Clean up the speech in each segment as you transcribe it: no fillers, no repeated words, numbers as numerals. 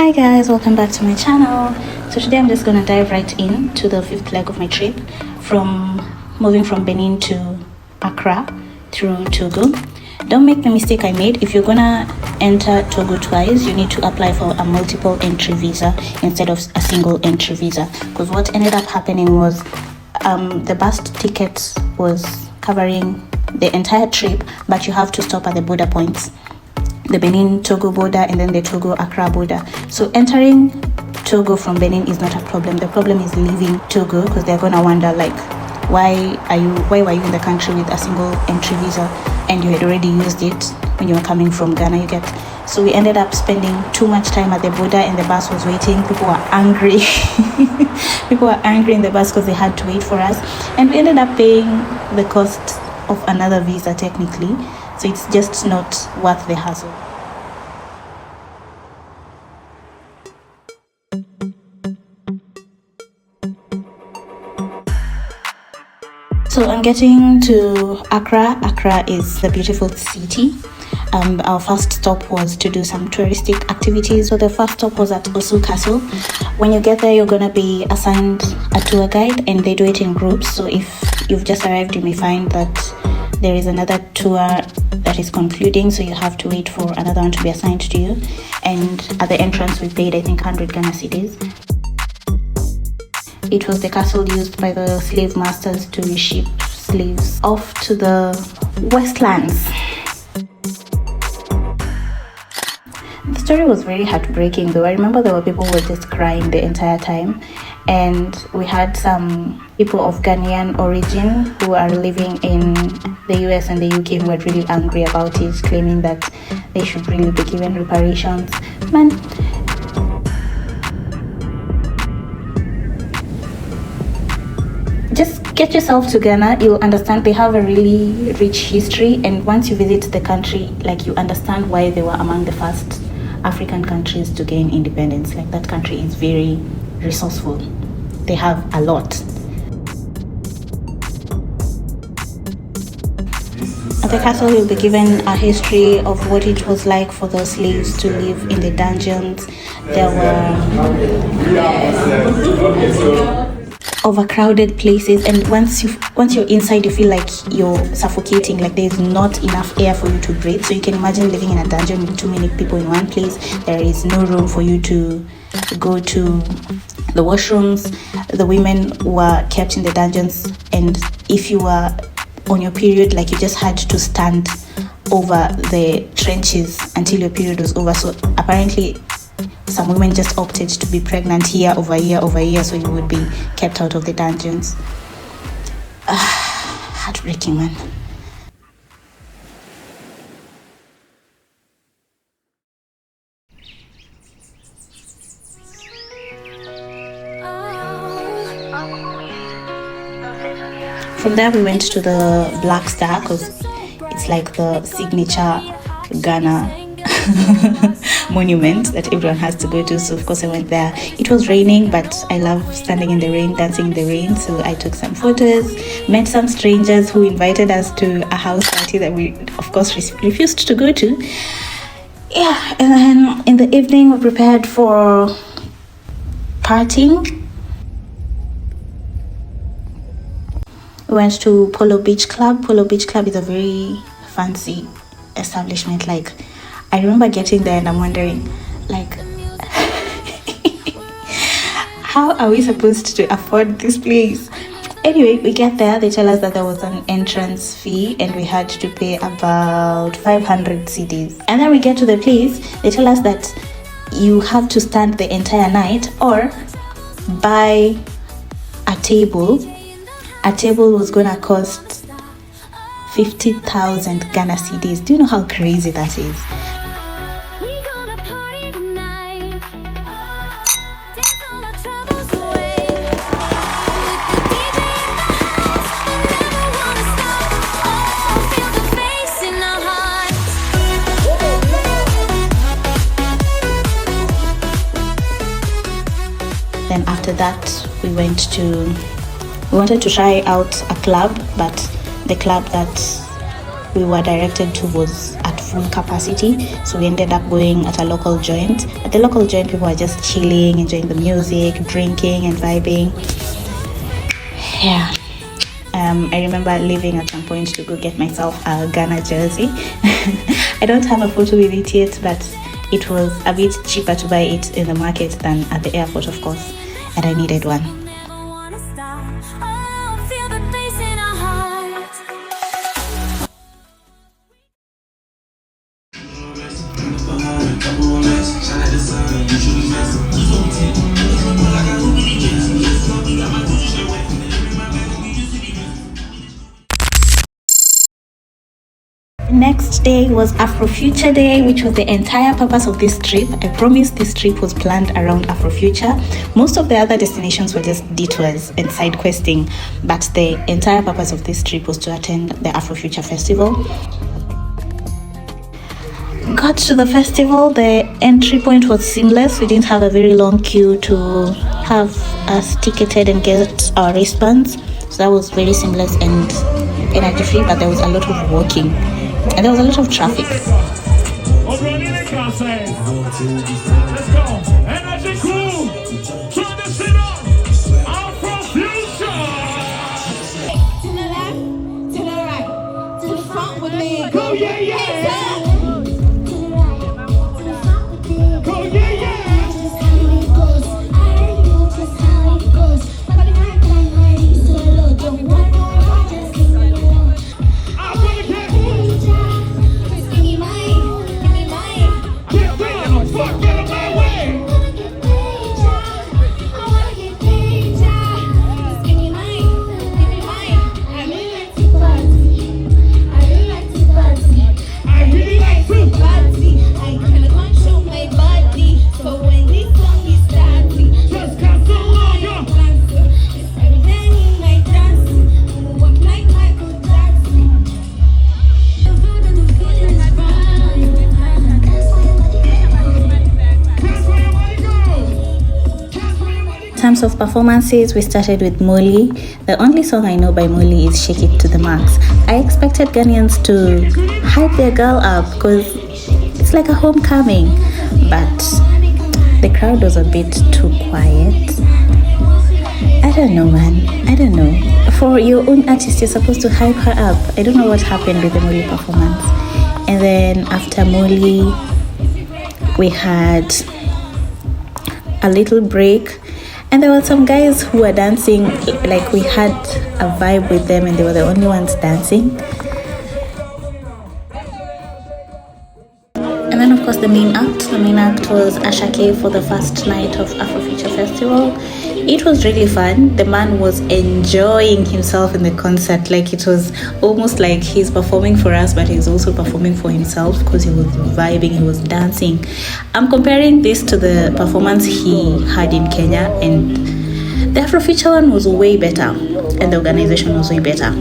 Hi guys, welcome back to my channel. So today I'm just gonna dive right in to the fifth leg of my trip, from moving from Benin to Accra through Togo. Don't make the mistake I made. If you're gonna enter Togo twice, you need to apply for a multiple entry visa instead of a single entry visa, because what ended up happening was the bus ticket was covering the entire trip, but you have to stop at the border points, the Benin-Togo border and then the Togo-Accra border. So entering Togo from Benin is not a problem. The problem is leaving Togo, because they're going to wonder, like, why were you in the country with a single entry visa and you had already used it when you were coming from Ghana, you get. So we ended up spending too much time at the border and the bus was waiting. People were angry. People were angry in the bus because they had to wait for us. And we ended up paying the cost of another visa technically. So it's just not worth the hassle. So I'm getting to Accra. Accra is a beautiful city. Our first stop was to do some touristic activities. So the first stop was at Osu Castle. When you get there, you're gonna be assigned a tour guide, and they do it in groups. So if you've just arrived, you may find that there is another tour that is concluding, so you have to wait for another one to be assigned to you. And at the entrance we paid, I think, 100 Ghana cedis. It was the castle used by the slave masters to ship slaves off to the westlands. The story was very heartbreaking though. I remember there were people who were just crying the entire time, and we had some people of Ghanaian origin who are living in the US and the UK who were really angry about it, claiming that they should really be given reparations. Man, just get yourself to Ghana. You'll understand they have a really rich history, and once you visit the country, like, you understand why they were among the first African countries to gain independence. Like, that country is very resourceful. They have a lot. At the castle, you'll be given a history of what it was like for the slaves to live in the dungeons. There were overcrowded places, and once you're inside, you feel like you're suffocating, like there's not enough air for you to breathe. So you can imagine living in a dungeon with too many people in one place. There is no room for you to go to the washrooms. The women were kept in the dungeons, and if you were on your period, like, you just had to stand over the trenches until your period was over. So apparently some women just opted to be pregnant year over year, so you would be kept out of the dungeons. Heartbreaking, man. From there we went to the Black Star, because it's like the signature Ghana monument that everyone has to go to. So of course I went there. It was raining, but I love standing in the rain, dancing in the rain. So I took some photos, met some strangers who invited us to a house party that we of course refused to go to. Yeah, and then in the evening we prepared for partying. We went to Polo Beach Club. Polo Beach Club is a very fancy establishment. Like, I remember getting there and I'm wondering, like, how are we supposed to afford this place? Anyway, we get there. They tell us that there was an entrance fee and we had to pay about 500 cedis. And then we get to the place. They tell us that you have to stand the entire night or buy a table. A table was gonna cost 50,000 Ghana cedis. Do you know how crazy that is? Then after that, we wanted to try out a club, but the club that we were directed to was at full capacity, so we ended up going at a local joint. At the local joint, people are just chilling, enjoying the music, drinking and vibing. Yeah. I remember leaving at some point to go get myself a Ghana jersey. I don't have a photo with it yet, but it was a bit cheaper to buy it in the market than at the airport, of course, and I needed one. Next day was Afrofuture Day, which was the entire purpose of this trip. I promise this trip was planned around Afrofuture. Most of the other destinations were just detours and side questing, but the entire purpose of this trip was to attend the Afrofuture Festival. Got to the festival, the entry point was seamless. We didn't have a very long queue to have us ticketed and get our wristbands, so that was very seamless and energy free, but there was a lot of walking. And there was a lot of traffic. Let's go. Energy crew. Turn this shit up. Afrofuture. To the left, to the right, to the front with me. Go yeah yeah. To the right, to the front with me. Go yeah yeah. Just how it goes. I already know just how it goes. But I can't so low. Don't want no just leave me alone. In terms of performances, we started with Molly. The only song I know by Molly is Shake It to the Max. I expected Ghanaians to hype their girl up because it's like a homecoming, but the crowd was a bit too quiet. I don't know, man. I don't know. For your own artist, you're supposed to hype her up. I don't know what happened with the Molly performance. And then after Molly, we had a little break. And there were some guys who were dancing, like we had a vibe with them and they were the only ones dancing. And then of course the main act was Ashake for the first night of Afrofuture Festival. It was really fun. The man was enjoying himself in the concert. Like it was almost like he's performing for us, but he's also performing for himself because he was vibing, he was dancing. I'm comparing this to the performance he had in Kenya, and the Afrofuture one was way better and the organization was way better.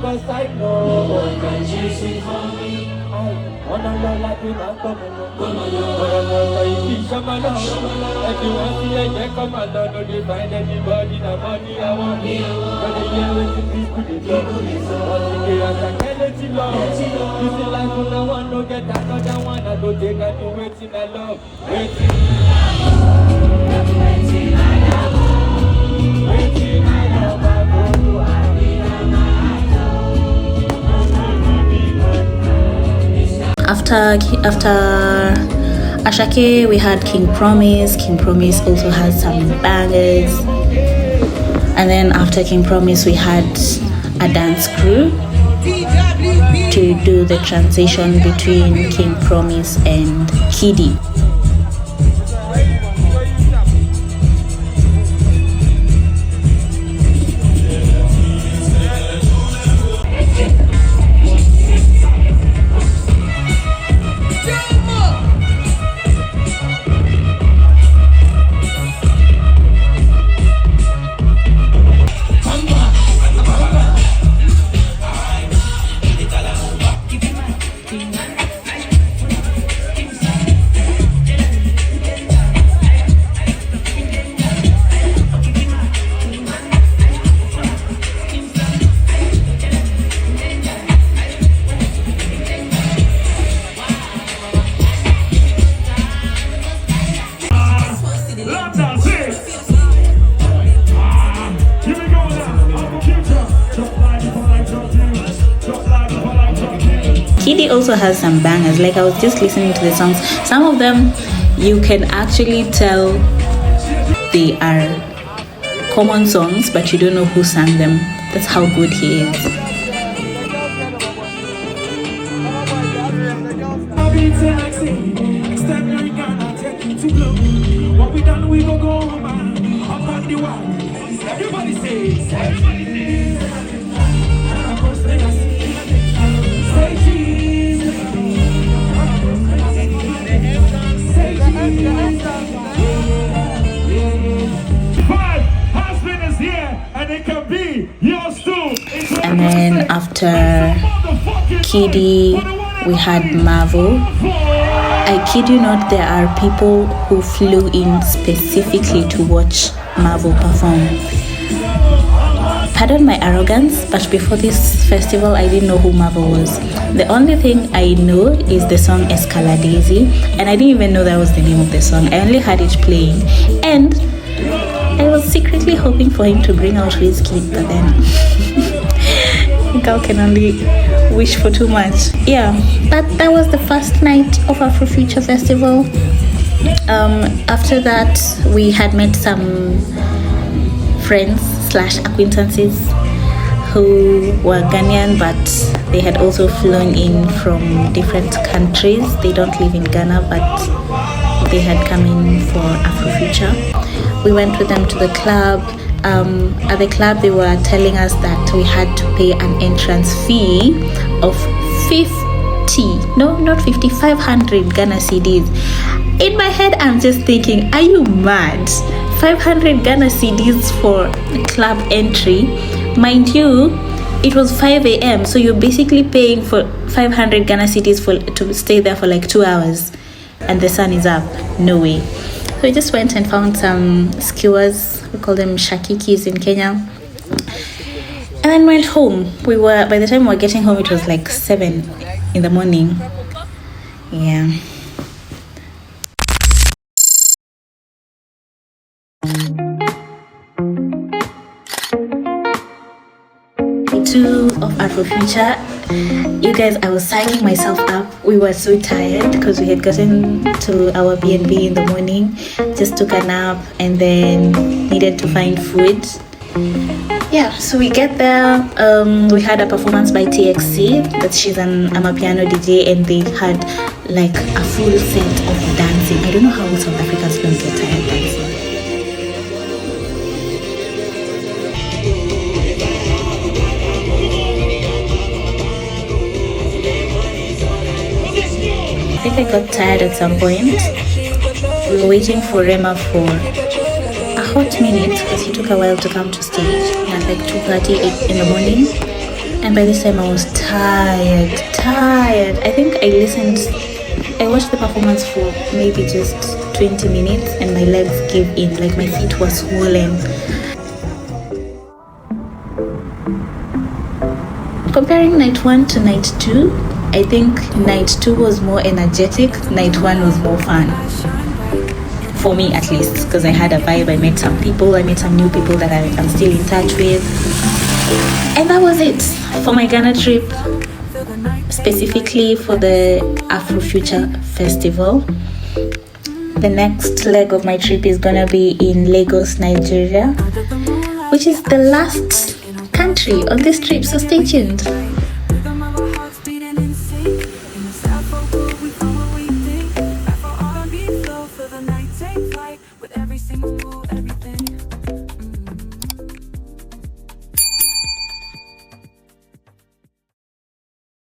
Because I know one can chase it for me. I wanna know like we not come along. Come along. Come along. If you want to let them come along, no they find anybody the money I want. But they hear what you people they do. Once you get a energy love. You see like when I want to get another one, I go take and do waiting I love. Waiting I love. Waiting I love. I go to Africa. after Ashake, we had King Promise. King Promise also has some bangers. And then after King Promise, we had a dance crew to do the transition between King Promise and Kiddy. Kiddy also has some bangers. Like, I was just listening to the songs. Some of them you can actually tell they are common songs, but you don't know who sang them. That's how good he is. And then after Kiddy, we had Marvel. I kid you not, there are people who flew in specifically to watch Marvel perform. Pardon my arrogance, but before this festival, I didn't know who Marvel was. The only thing I know is the song Escaladesi, and I didn't even know that was the name of the song. I only had it playing, and I was secretly hoping for him to bring out Wizkid, but then girl can only wish for too much. Yeah, but that was the first night of Afrofuture Festival. After that, we had met some friends / acquaintances who were Ghanaian, but they had also flown in from different countries. They don't live in Ghana, but they had come in for Afrofuture. We went with them to the club. At the club, they were telling us that we had to pay an entrance fee of 500 Ghana cedis. In my head, I'm just thinking, are you mad? 500 Ghana cedis for club entry. Mind you, it was 5 a.m. So you're basically paying for 500 Ghana cedis to stay there for like 2 hours. And the sun is up. No way. So we just went and found some skewers. We call them shakikis in Kenya. And then went home. By the time we were getting home, it was like 7 in the morning. Yeah. Two of Afrofuture. You guys, I was psyching myself up. We were so tired because we had gotten to our B&B in the morning, just took a nap, and then needed to find food. Yeah, so we get there. We had a performance by TXC, that she's an amapiano DJ, and they had like a full set of dancing. I don't know how South Africans don't get tired dancing. I think I got tired at some point. We were waiting for Rema for a hot minute because he took a while to come to stage at like 2:30 in the morning. And by this time I was tired. I think I watched the performance for maybe just 20 minutes and my legs gave in, like my feet were swollen. Comparing night 1 to night 2, I think night 2 was more energetic, night 1 was more fun. For me at least, because I had a vibe. I met some people, I met some new people that I'm still in touch with. And that was it for my Ghana trip. specifically for the Afrofuture Festival. The next leg of my trip is gonna be in Lagos, Nigeria, which is the last country on this trip, so stay tuned. Every single move, everything